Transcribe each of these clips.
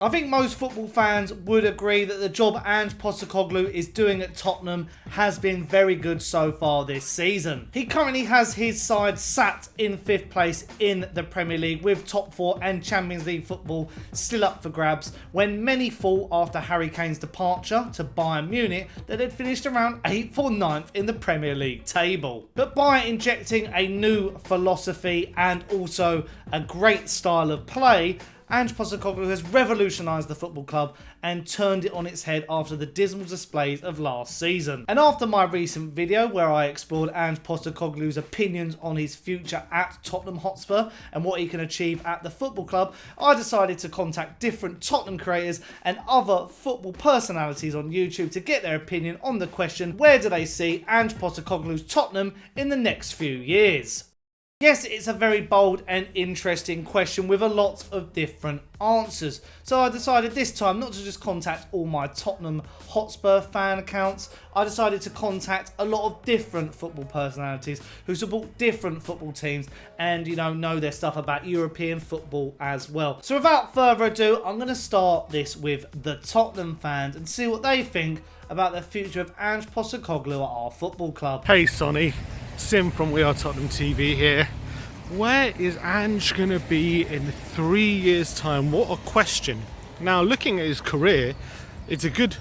I think most football fans would agree that the job Ange Postecoglou is doing at Tottenham has been very good so far this season. He currently has his side sat in 5th place in the Premier League with top 4 and Champions League football still up for grabs, when many thought after Harry Kane's departure to Bayern Munich that they'd finished around 8th or 9th in the Premier League table. But by injecting a new philosophy and also a great style of play, Ange Postecoglou has revolutionised the football club and turned it on its head after the dismal displays of last season. And after my recent video where I explored Ange Postecoglou's opinions on his future at Tottenham Hotspur and what he can achieve at the football club, I decided to contact different Tottenham creators and other football personalities on YouTube to get their opinion on the question, where do they see Ange Postecoglou's Tottenham in the next few years? Yes, it's a very bold and interesting question with a lot of different answers. So I decided this time not to just contact all my Tottenham Hotspur fan accounts. I decided to contact a lot of different football personalities who support different football teams and, know their stuff about European football as well. So without further ado, I'm going to start this with the Tottenham fans and see what they think about the future of Ange Postecoglou at our football club. Hey Sonny, Sim from We Are Tottenham TV here. Where is Ange going to be in 3 years' time? What a question. Now, looking at his career, it's a good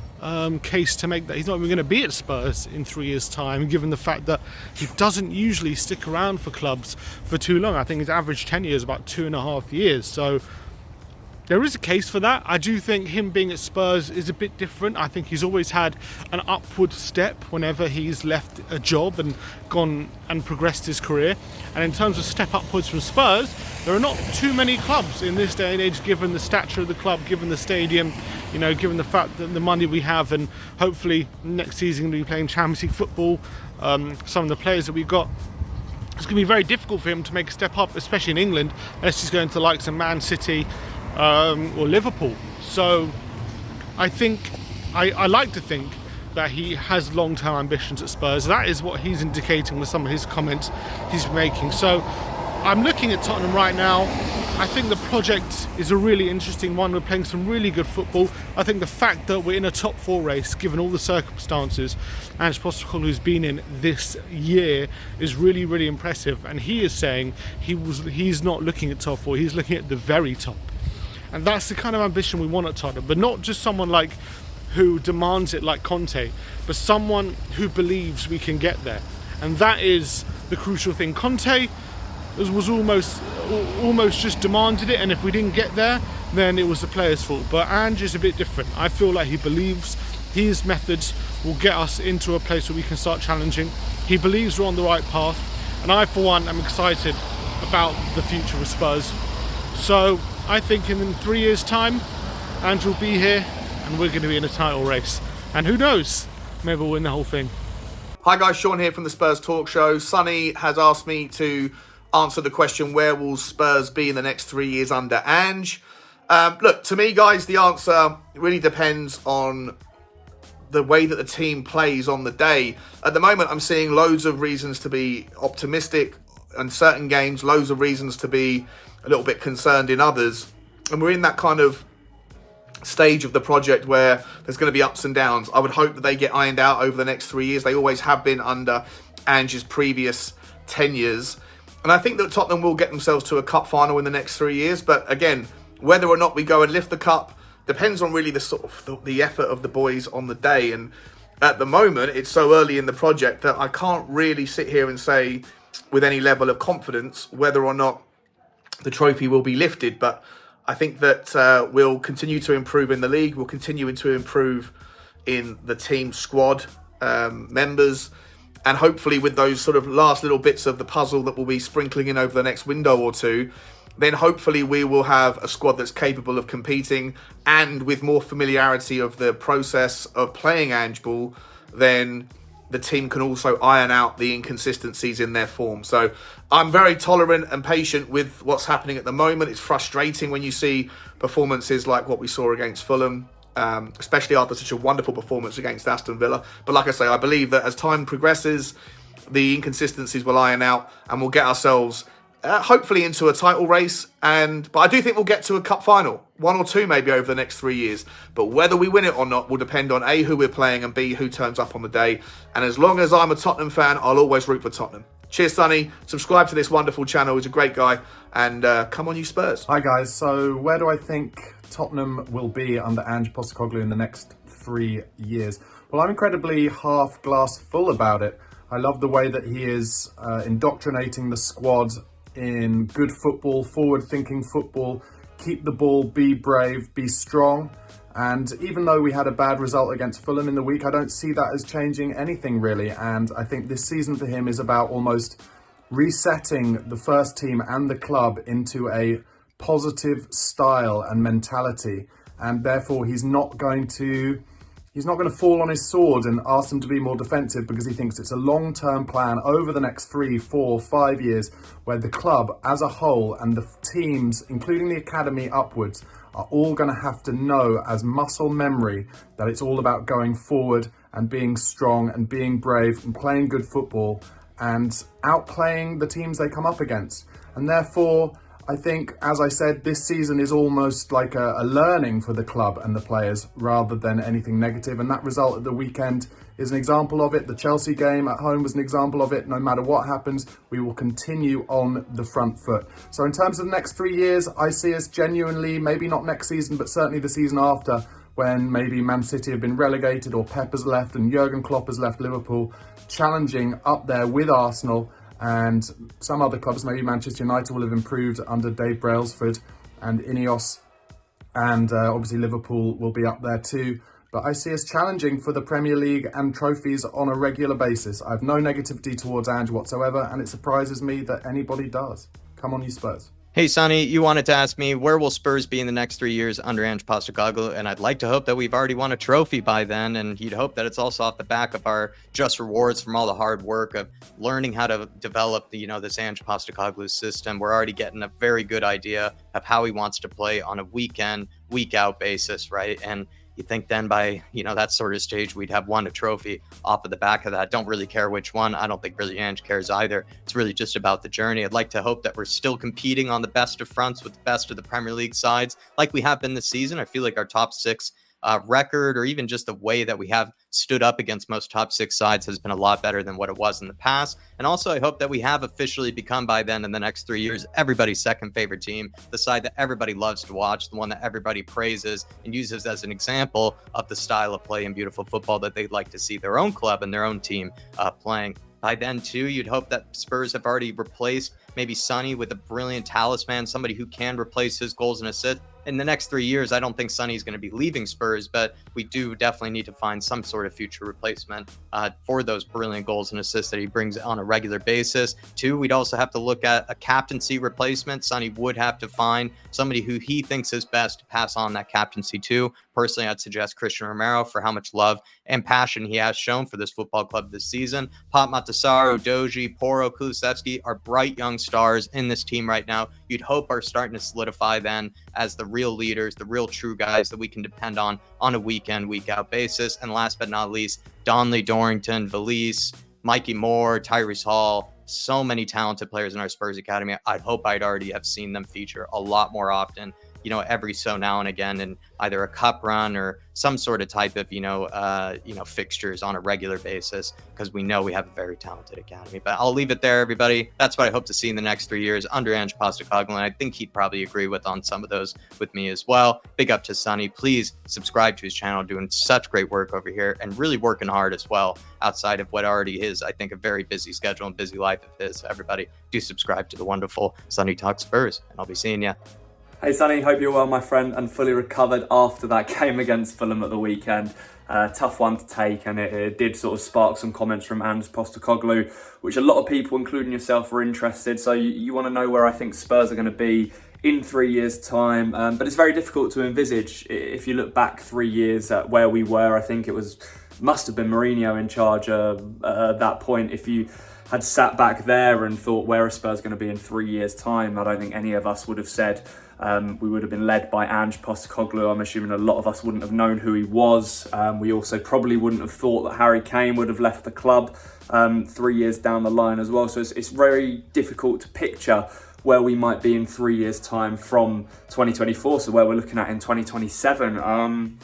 case to make that he's not even going to be at Spurs in 3 years' time, given the fact that he doesn't usually stick around for clubs for too long. I think his average tenure is about 2.5 years. So there is a case for that. I do think him being at Spurs is a bit different. I think he's always had an upward step whenever he's left a job and gone and progressed his career. And in terms of step upwards from Spurs, there are not too many clubs in this day and age, given the stature of the club, given the stadium, given the fact that the money we have, and hopefully next season we'll be playing Champions League football. Some of the players that we've got, it's going to be very difficult for him to make a step up, especially in England, unless he's going to the likes of Man City, or Liverpool. So I think I like to think that he has long-term ambitions at Spurs. That is what he's indicating with some of his comments he's making. So I'm looking at Tottenham right now. I think the project is a really interesting one. We're playing some really good football. I think the fact that we're in a top 4 race, given all the circumstances Ange Postecoglou's been in this year, is really, really impressive. And he is saying he's not looking at top 4, he's looking at the very top. And that's the kind of ambition we want at Tottenham, but not just someone like who demands it like Conte, but someone who believes we can get there. And that is the crucial thing. Conte was almost just demanded it, and if we didn't get there, then it was the players' fault. But Ange is a bit different. I feel like he believes his methods will get us into a place where we can start challenging. He believes we're on the right path, and I, for one, am excited about the future of Spurs. So I think in 3 years' time, Ange will be here and we're going to be in a title race. And who knows, maybe we'll win the whole thing. Hi guys, Sean here from the Spurs Talk Show. Sonny has asked me to answer the question, where will Spurs be in the next 3 years under Ange? Look, to me guys, the answer really depends on the way that the team plays on the day. At the moment, I'm seeing loads of reasons to be optimistic in certain games, loads of reasons to be a little bit concerned in others, and we're in that kind of stage of the project where there's going to be ups and downs. I would hope that they get ironed out over the next 3 years. They always have been under Ange's previous tenures, and I think that Tottenham will get themselves to a cup final in the next 3 years. But again, whether or not we go and lift the cup depends on really the sort of the effort of the boys on the day. And at the moment, it's so early in the project that I can't really sit here and say with any level of confidence whether or not the trophy will be lifted. But I think that we'll continue to improve in the league. We'll continue to improve in the team squad members. And hopefully with those sort of last little bits of the puzzle that we'll be sprinkling in over the next window or two, then hopefully we will have a squad that's capable of competing, and with more familiarity of the process of playing Ange ball, then the team can also iron out the inconsistencies in their form. So I'm very tolerant and patient with what's happening at the moment. It's frustrating when you see performances like what we saw against Fulham, especially after such a wonderful performance against Aston Villa. But like I say, I believe that as time progresses, the inconsistencies will iron out and we'll get ourselves hopefully into a title race. But I do think we'll get to a cup final, one or two maybe over the next 3 years. But whether we win it or not will depend on A, who we're playing, and B, who turns up on the day. And as long as I'm a Tottenham fan, I'll always root for Tottenham. Cheers, Sonny. Subscribe to this wonderful channel. He's a great guy. And come on, you Spurs. Hi, guys. So where do I think Tottenham will be under Ange Postecoglou in the next 3 years? Well, I'm incredibly half glass full about it. I love the way that he is indoctrinating the squad in good football, forward-thinking football, keep the ball, be brave, be strong. And even though we had a bad result against Fulham in the week, I don't see that as changing anything really. And I think this season for him is about almost resetting the first team and the club into a positive style and mentality. And therefore he's not going to fall on his sword and ask them to be more defensive, because he thinks it's a long-term plan over the next 3, 4, 5 years where the club as a whole and the teams, including the academy upwards, are all going to have to know as muscle memory that it's all about going forward and being strong and being brave and playing good football and outplaying the teams they come up against. And therefore, I think, as I said, this season is almost like a learning for the club and the players rather than anything negative. And that result at the weekend is an example of it. The Chelsea game at home was an example of it. No matter what happens, we will continue on the front foot. So in terms of the next 3 years, I see us genuinely, maybe not next season, but certainly the season after, when maybe Man City have been relegated or Pep has left and Jurgen Klopp has left Liverpool, challenging up there with Arsenal. And some other clubs, maybe Manchester United, will have improved under Dave Brailsford and Ineos. And obviously Liverpool will be up there too. But I see us challenging for the Premier League and trophies on a regular basis. I have no negativity towards Ange whatsoever, and it surprises me that anybody does. Come on, you Spurs. Hey, Sonny, you wanted to ask me, where will Spurs be in the next 3 years under Ange Postecoglou? And I'd like to hope that we've already won a trophy by then. And you'd hope that it's also off the back of our just rewards from all the hard work of learning how to develop this Ange Postecoglou system. We're already getting a very good idea of how he wants to play on a week in, week out basis, right? And you think then by, that sort of stage, we'd have won a trophy off of the back of that. Don't really care which one. I don't think really Ange cares either. It's really just about the journey. I'd like to hope that we're still competing on the best of fronts with the best of the Premier League sides like we have been this season. I feel like our top six record, or even just the way that we have stood up against most top six sides, has been a lot better than what it was in the past. And also, I hope that we have officially become by then, in the next 3 years, everybody's second favorite team, the side that everybody loves to watch, the one that everybody praises and uses as an example of the style of play and beautiful football that they'd like to see their own club and their own team playing. By then, too, you'd hope that Spurs have already replaced maybe Sonny with a brilliant talisman, somebody who can replace his goals and assists. In the next 3 years, I don't think Sonny's going to be leaving Spurs, but we do definitely need to find some sort of future replacement for those brilliant goals and assists that he brings on a regular basis. Two, we'd also have to look at a captaincy replacement. Sonny would have to find somebody who he thinks is best to pass on that captaincy to. Personally, I'd suggest Christian Romero for how much love and passion he has shown for this football club this season. Pop Matasaru, Doji, Poro, Kulusevski are bright young stars in this team right now. You'd hope are starting to solidify then as the real leaders, the real true guys that we can depend on a week in, week out basis. And last but not least, Donley, Dorrington, Valise, Mikey Moore, Tyrese Hall, so many talented players in our Spurs Academy. I'd hope I'd already have seen them feature a lot more often, every so now and again in either a cup run or some sort of type of, fixtures on a regular basis, because we know we have a very talented academy. But I'll leave it there, everybody. That's what I hope to see in the next 3 years under Ange Postecoglou, and I think he'd probably agree on some of those with me as well. Big up to Sonny. Please subscribe to his channel, doing such great work over here and really working hard as well outside of what already is, I think, a very busy schedule and busy life of his. Everybody do subscribe to the wonderful Sonny Talk Spurs, and I'll be seeing you. Hey Sonny, hope you're well, my friend, and fully recovered after that game against Fulham at the weekend. Tough one to take, and it did sort of spark some comments from Ange Postecoglou, which a lot of people, including yourself, were interested. So you want to know where I think Spurs are going to be in 3 years' time, but it's very difficult to envisage. If you look back 3 years at where we were, I think must have been Mourinho in charge at that point. If you had sat back there and thought, where are Spurs going to be in 3 years' time, I don't think any of us would have said we would have been led by Ange Postecoglou. I'm assuming a lot of us wouldn't have known who he was. We also probably wouldn't have thought that Harry Kane would have left the club 3 years down the line as well. So it's very difficult to picture where we might be in 3 years' time from 2024, so where we're looking at in 2027.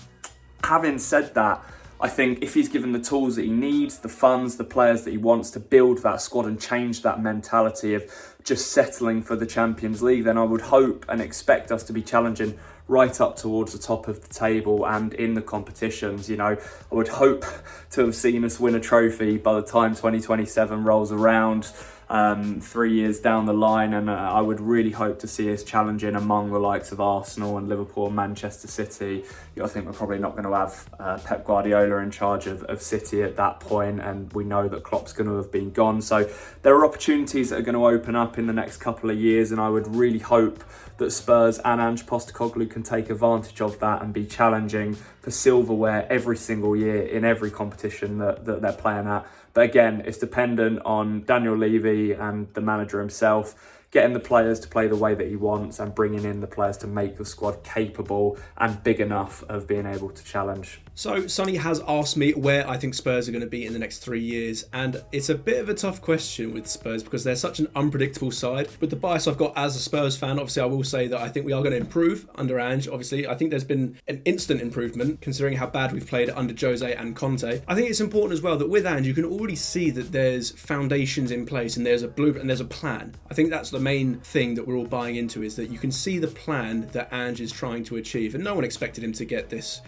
Having said that, I think if he's given the tools that he needs, the funds, the players that he wants to build that squad and change that mentality of just settling for the Champions League, then I would hope and expect us to be challenging right up towards the top of the table and in the competitions. You know, I would hope to have seen us win a trophy by the time 2027 rolls around. 3 years down the line, and I would really hope to see us challenging among the likes of Arsenal and Liverpool and Manchester City. I think we're probably not going to have Pep Guardiola in charge of City at that point, and we know that Klopp's going to have been gone. So there are opportunities that are going to open up in the next couple of years, and I would really hope that Spurs and Ange Postecoglou can take advantage of that and be challenging for silverware every single year in every competition that they're playing at. But again, it's dependent on Daniel Levy and the manager himself getting the players to play the way that he wants and bringing in the players to make the squad capable and big enough of being able to challenge. So Sonny has asked me where I think Spurs are going to be in the next 3 years, and it's a bit of a tough question with Spurs because they're such an unpredictable side. With the bias I've got as a Spurs fan, obviously I will say that I think we are going to improve under Ange. Obviously, I think there's been an instant improvement considering how bad we've played under Jose and Conte. I think it's important as well that with Ange you can already see that there's foundations in place and there's a blueprint and there's a plan. I think that's the main thing that we're all buying into, is that you can see the plan that Ange is trying to achieve, and no one expected him to get this,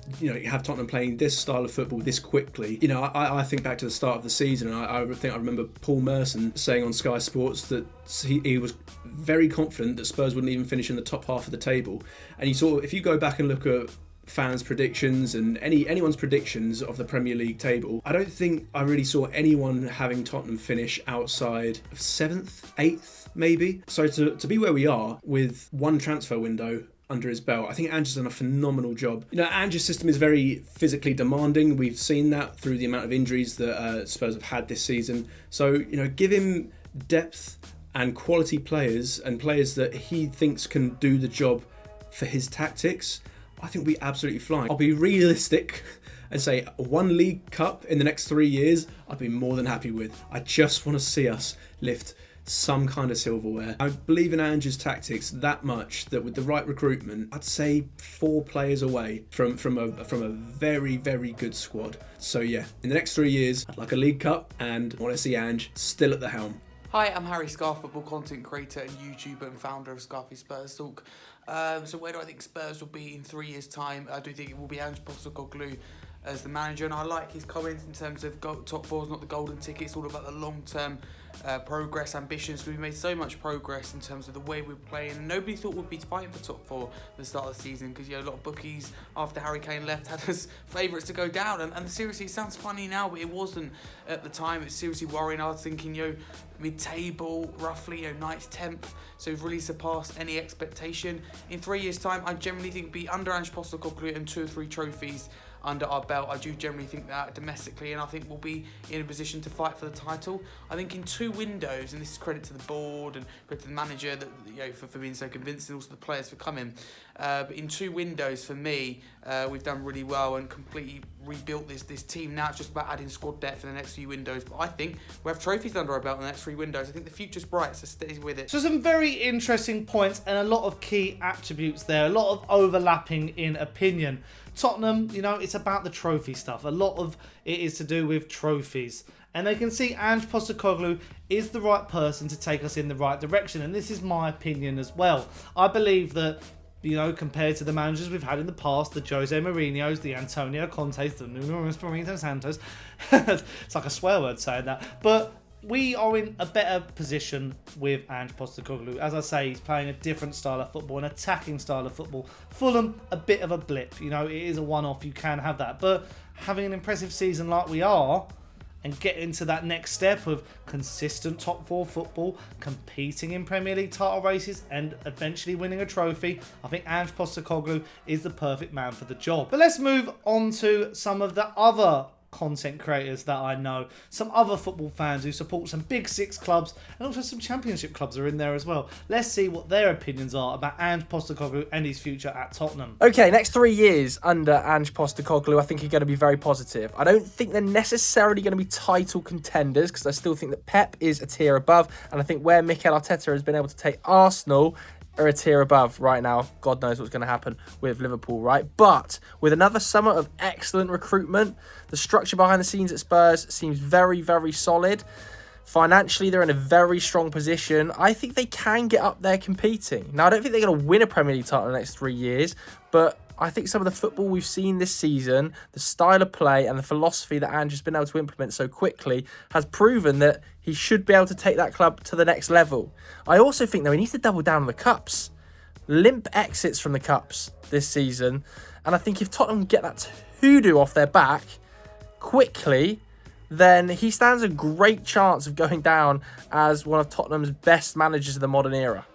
have Tottenham playing this style of football this quickly. I think back to the start of the season, and I remember Paul Merson saying on Sky Sports that he was very confident that Spurs wouldn't even finish in the top half of the table. And if you go back and look at fans' predictions and anyone's predictions of the Premier League table, I don't think I really saw anyone having Tottenham finish outside of 7th, 8th maybe. So to be where we are with one transfer window under his belt, I think Ange has done a phenomenal job. Ange's system is very physically demanding. We've seen that through the amount of injuries that Spurs have had this season. So, give him depth and quality players and players that he thinks can do the job for his tactics. I think we'll be absolutely flying. I'll be realistic and say 1 League Cup in the next 3 years, I'd be more than happy with. I just want to see us lift some kind of silverware. I believe in Ange's tactics that much that with the right recruitment, I'd say 4 players away from a very, very good squad. So yeah, in the next 3 years, I'd like a League Cup and I want to see Ange still at the helm. Hi, I'm Harry Scarf, football content creator and YouTuber and founder of Scarfy Spurs Talk. So where do I think Spurs will be in 3 years' time? I do think it will be Ange Postecoglou as the manager, and I like his comments in terms of top 4 is not the golden ticket. It's all about the long-term progress, ambitions. We've made so much progress in terms of the way we're playing, and nobody thought we'd be fighting for top 4 at the start of the season, because a lot of bookies after Harry Kane left had us favourites to go down, and seriously, it sounds funny now, but it wasn't at the time. It's seriously worrying. I was thinking mid-table roughly, 9th, 10th, so we've really surpassed any expectation. In 3 years' time, I generally think it'll be under Ange Postecoglou and 2 or 3 trophies under our belt. I do generally think that domestically, and I think we'll be in a position to fight for the title. I think in 2 windows, and this is credit to the board and credit to the manager that for being so convincing, and also the players for coming. But in 2 windows, for me, we've done really well and completely rebuilt this team. Now it's just about adding squad depth in the next few windows. But I think we have trophies under our belt in the next 3 windows. I think the future's bright, so stay with it. So some very interesting points and a lot of key attributes there. A lot of overlapping in opinion. Tottenham, it's about the trophy stuff. A lot of it is to do with trophies. And they can see Ange Postecoglou is the right person to take us in the right direction. And this is my opinion as well. I believe that, compared to the managers we've had in the past, the Jose Mourinho's, the Antonio Conte's, the Nuno Espirito Santos, it's like a swear word saying that, but we are in a better position with Ange Postecoglou. As I say, he's playing a different style of football, an attacking style of football. Fulham, a bit of a blip. It is a one-off, you can have that. But having an impressive season like we are, and getting to that next step of consistent top 4 football, competing in Premier League title races, and eventually winning a trophy, I think Ange Postecoglou is the perfect man for the job. But let's move on to some of the other content creators that I know. Some other football fans who support some Big Six clubs and also some Championship clubs are in there as well. Let's see what their opinions are about Ange Postecoglou and his future at Tottenham. Okay, next 3 years under Ange Postecoglou, I think are going to be very positive. I don't think they're necessarily going to be title contenders because I still think that Pep is a tier above, and I think where Mikel Arteta has been able to take Arsenal are a tier above right now. God knows what's going to happen with Liverpool, right? But with another summer of excellent recruitment, the structure behind the scenes at Spurs seems very, very solid. Financially, they're in a very strong position. I think they can get up there competing. Now, I don't think they're going to win a Premier League title in the next 3 years, but I think some of the football we've seen this season, the style of play and the philosophy that Ange has been able to implement so quickly has proven that he should be able to take that club to the next level. I also think, though, he needs to double down on the Cups. Limp exits from the Cups this season. And I think if Tottenham get that hoodoo off their back quickly, then he stands a great chance of going down as one of Tottenham's best managers of the modern era.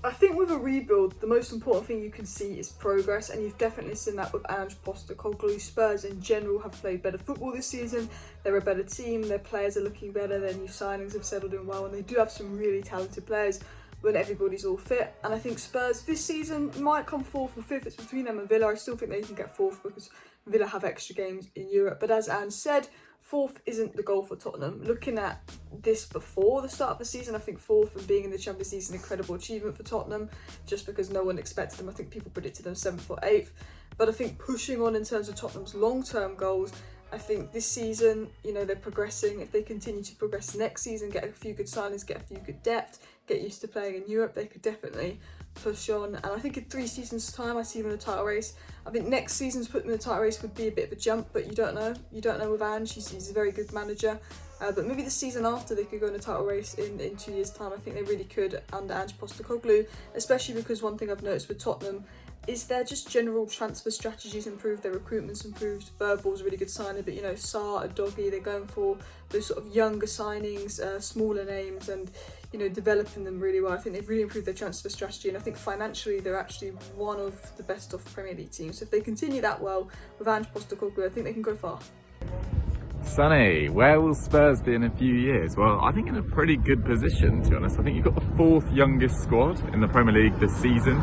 I think with a rebuild, the most important thing you can see is progress, and you've definitely seen that with Ange Postecoglou. Spurs in general have played better football this season. They're a better team, their players are looking better, their new signings have settled in well, and they do have some really talented players when everybody's all fit. And I think Spurs this season might come fourth or fifth. It's between them and Villa. I still think they can get fourth because Villa have extra games in Europe. But as Ange said, fourth isn't the goal for Tottenham. Looking at this before the start of the season, I think fourth and being in the Champions League is an incredible achievement for Tottenham, just because no one expected them. I think people predicted them 7th or 8th. But I think pushing on in terms of Tottenham's long-term goals, I think this season, they're progressing. If they continue to progress next season, get a few good signings, get a few good depth, get used to playing in Europe, they could definitely push on. And I think in 3 seasons' time, I see them in a title race. I think next season's put them in a title race would be a bit of a jump, but you don't know. You don't know with Ange. He's a very good manager. But maybe the season after they could go in a title race in 2 years' time. I think they really could under Ange Postecoglou, especially because one thing I've noticed with Tottenham is their just general transfer strategies improved, their recruitment's improved. Birdball's a really good signing, but Sarr, Doggy, they're going for those sort of younger signings, smaller names, and developing them really well. I think they've really improved their transfer strategy, and I think financially they're actually one of the best of Premier League teams. So if they continue that well with Ange Postecoglou, I think they can go far. Sonny, where will Spurs be in a few years? Well, I think in a pretty good position, to be honest. I think you've got the 4th youngest squad in the Premier League this season.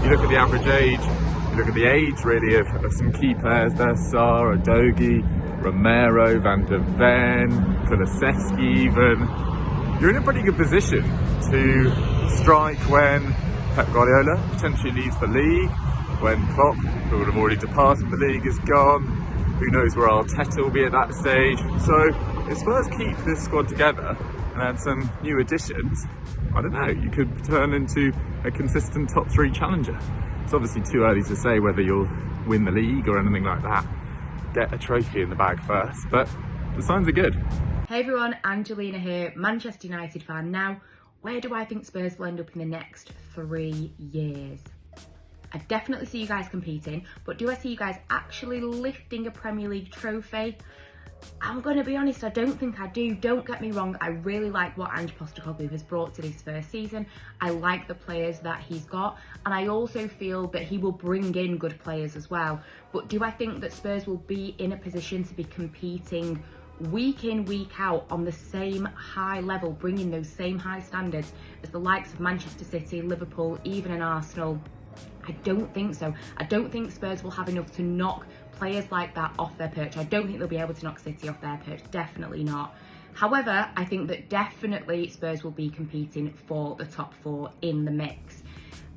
You look at the average age, you look at the age really of some key players there, Sarr, Udogie, Romero, Van der Ven, Kulusevski even. You're in a pretty good position to strike when Pep Guardiola potentially leaves the league, when Klopp, who would have already departed the league, is gone. Who knows where Arteta will be at that stage. So if Spurs keep this squad together and add some new additions, I don't know, you could turn into a consistent top 3 challenger. It's obviously too early to say whether you'll win the league or anything like that. Get a trophy in the bag first, but the signs are good. Hey everyone, Angelina here, Manchester United fan. Now, where do I think Spurs will end up in the next 3 years? I definitely see you guys competing, but do I see you guys actually lifting a Premier League trophy? I'm going to be honest, I don't think I do. Don't get me wrong, I really like what Ange Postecoglou has brought to this first season. I like the players that he's got, and I also feel that he will bring in good players as well. But do I think that Spurs will be in a position to be competing week in, week out on the same high level, bringing those same high standards as the likes of Manchester City, Liverpool, even an Arsenal? I don't think so. I don't think Spurs will have enough to knock players like that off their perch. I don't think they'll be able to knock City off their perch. Definitely not. However, I think that definitely Spurs will be competing for the top 4 in the mix.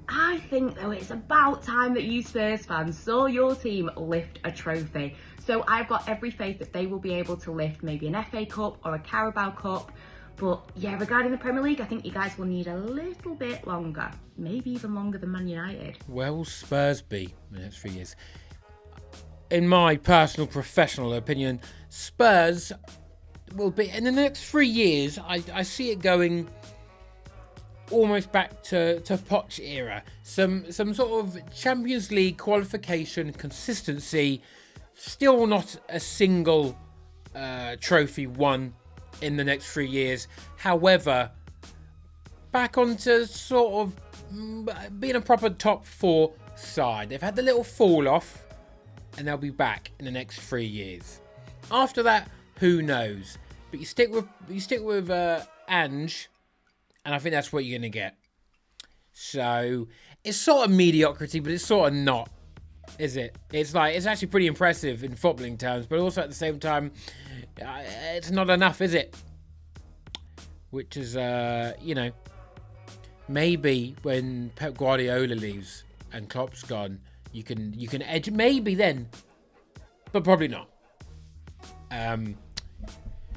I think, though, it's about time that you Spurs fans saw your team lift a trophy. So I've got every faith that they will be able to lift maybe an FA Cup or a Carabao Cup. But yeah, regarding the Premier League, I think you guys will need a little bit longer. Maybe even longer than Man United. Where will Spurs be in the next 3 years? In my personal, professional opinion, Spurs will be, in the next 3 years, I see it going almost back to Poch era. Some sort of Champions League qualification, consistency, still not a single trophy won in the next 3 years. However, back onto sort of being a proper top 4 side. They've had the little fall off, and they'll be back in the next 3 years. After that, who knows? But you stick with Ange, and I think that's what you're gonna get. So it's sort of mediocrity, but it's sort of not, is it? It's actually pretty impressive in footballing terms, but also at the same time, it's not enough, is it? Which is, maybe when Pep Guardiola leaves and Klopp's gone, you can edge, maybe then, but probably not.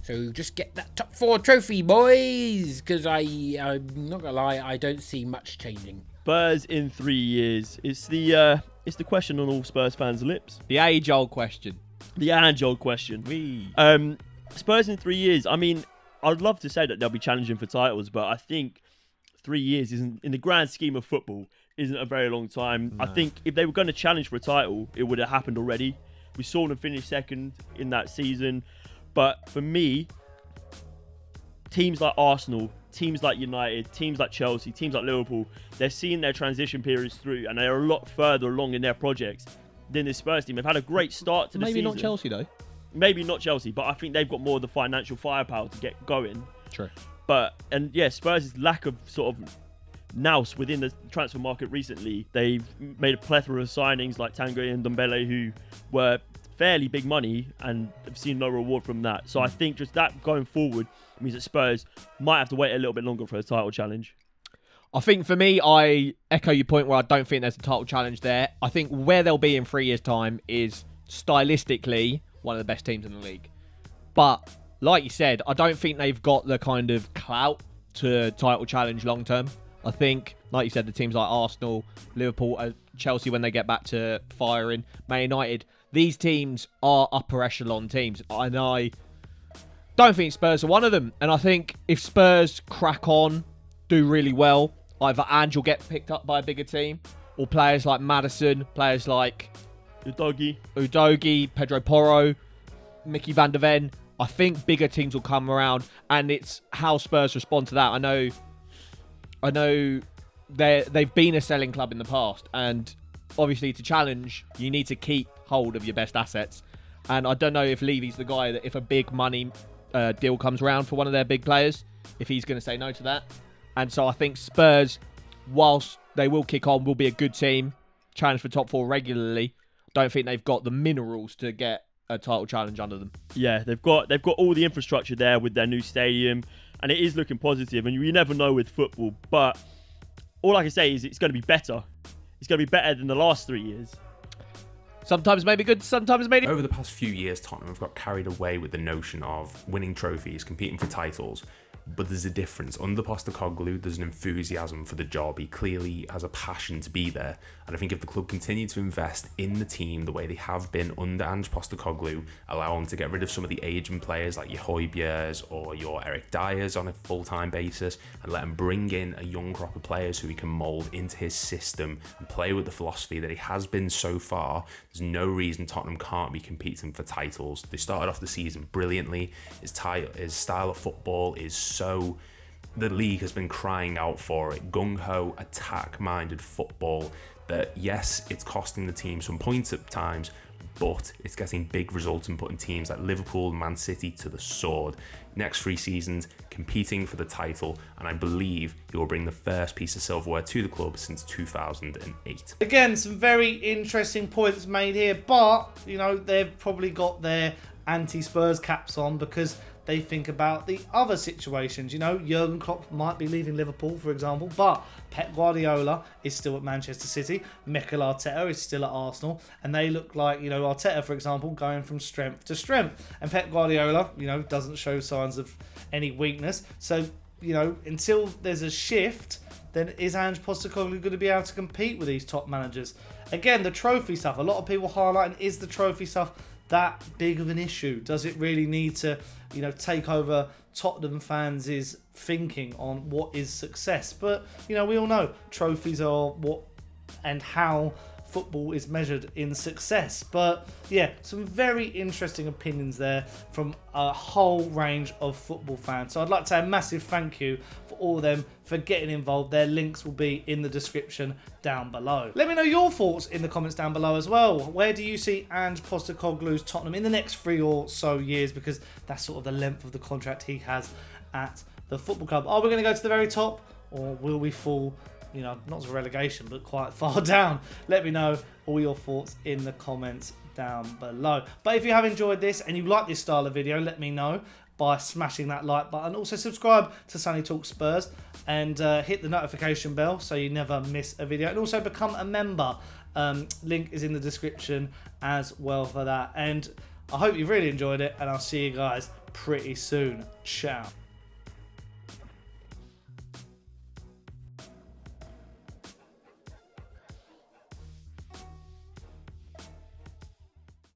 So just get that top 4 trophy, boys, because I'm not gonna lie, I don't see much changing. Spurs in 3 years. It's the question on all Spurs fans' lips. The age-old question. The age-old question. Spurs in 3 years. I mean, I'd love to say that they'll be challenging for titles, but I think 3 years isn't, in the grand scheme of football, isn't a very long time. No. I think if they were going to challenge for a title, it would have happened already. We saw them finish second in that season. But for me, teams like Arsenal, teams like United, teams like Chelsea, teams like Liverpool, they're seeing their transition periods through, and they're a lot further along in their projects than this Spurs team. They've had a great start to the season. Maybe not Chelsea, though. Maybe not Chelsea, but I think they've got more of the financial firepower to get going. True. Spurs' lack of sort of nous within the transfer market recently, they've made a plethora of signings like Tanguy and Ndombele, who were fairly big money and have seen no reward from that. So I think just that going forward means that Spurs might have to wait a little bit longer for a title challenge. I think for me, I echo your point where I don't think there's a title challenge there. I think where they'll be in 3 years' time is stylistically one of the best teams in the league. But like you said, I don't think they've got the kind of clout to title challenge long term. I think, like you said, the teams like Arsenal, Liverpool, Chelsea, when they get back to firing, Man United, these teams are upper echelon teams. And I don't think Spurs are one of them. And I think if Spurs crack on, do really well, either Ange will get picked up by a bigger team, or players like Maddison, players like Udogie, Pedro Porro, Mickey van der Ven. I think bigger teams will come around, and it's how Spurs respond to that. I know they've been a selling club in the past, and obviously to challenge, you need to keep hold of your best assets. And I don't know if Levy's the guy that if a big money deal comes around for one of their big players, if he's going to say no to that. And so I think Spurs, whilst they will kick on, will be a good team, challenge for top 4 regularly. Don't think they've got the minerals to get a title challenge under them. Yeah, they've got all the infrastructure there with their new stadium, and it is looking positive, and you never know with football, but all I can say is it's going to be better. It's going to be better than the last 3 years. Sometimes maybe good, sometimes maybe... Over the past few years, Tottenham have got carried away with the notion of winning trophies, competing for titles. But there's a difference. Under Postecoglou, there's an enthusiasm for the job. He clearly has a passion to be there. And I think if the club continue to invest in the team the way they have been under Ange Postecoglou, allow them to get rid of some of the aging players like your Højbjergs or your Eric Dyers on a full-time basis, and let him bring in a young crop of players who he can mould into his system and play with the philosophy that he has been so far, there's no reason Tottenham can't be competing for titles. They started off the season brilliantly. His style of football is so... The league has been crying out for it. Gung-ho, attack-minded football that, yes, it's costing the team some points at times, but it's getting big results and putting teams like Liverpool and Man City to the sword. Next 3 seasons, competing for the title, and I believe he will bring the first piece of silverware to the club since 2008. Again, some very interesting points made here, but, they've probably got their anti-Spurs caps on because they think about the other situations. Jurgen Klopp might be leaving Liverpool, for example, but Pep Guardiola is still at Manchester City. Mikel Arteta is still at Arsenal, and they look like, Arteta, for example, going from strength to strength. And Pep Guardiola, doesn't show signs of any weakness. So, until there's a shift, then is Ange Postecoglou going to be able to compete with these top managers? Again, the trophy stuff. A lot of people highlighting, is the trophy stuff that big of an issue? Does it really need to, take over Tottenham fans' thinking on what is success? But, we all know trophies are what and how football is measured in success. But yeah, some very interesting opinions there from a whole range of football fans. So I'd like to say a massive thank you for all of them for getting involved. Their links will be in the description down below. Let me know your thoughts in the comments down below as well. Where do you see Ange Postecoglou's Tottenham in the next 3 or so years? Because that's sort of the length of the contract he has at the football club. Are we going to go to the very top, or will we fall, you know, not to relegation, but quite far down? Let me know all your thoughts in the comments down below. But if you have enjoyed this and you like this style of video, let me know by smashing that like button. Also subscribe to Sonny Talks Spurs and hit the notification bell so you never miss a video. And also become a member. Link is in the description as well for that. And I hope you've really enjoyed it, and I'll see you guys pretty soon. Ciao.